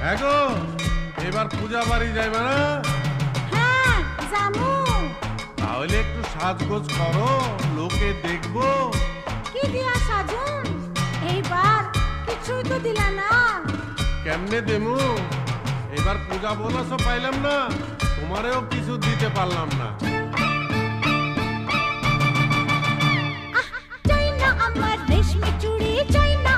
হ্যাঁ গো, এবার পূজা বাড়ি যাইবে না? হ্যাঁ জামু। তাহলে একটু সাজগোজ করো, লোকে দেখবো। কি দিয়া সাজুন? এইবার কিছুই তো দিলা না। কেমনে দেমু? এবার পূজা বোনাসও পাইলাম না, তোমারেও কিছু দিতে পারলাম না। চাই না আমার রেশমি চুড়ি, চাই না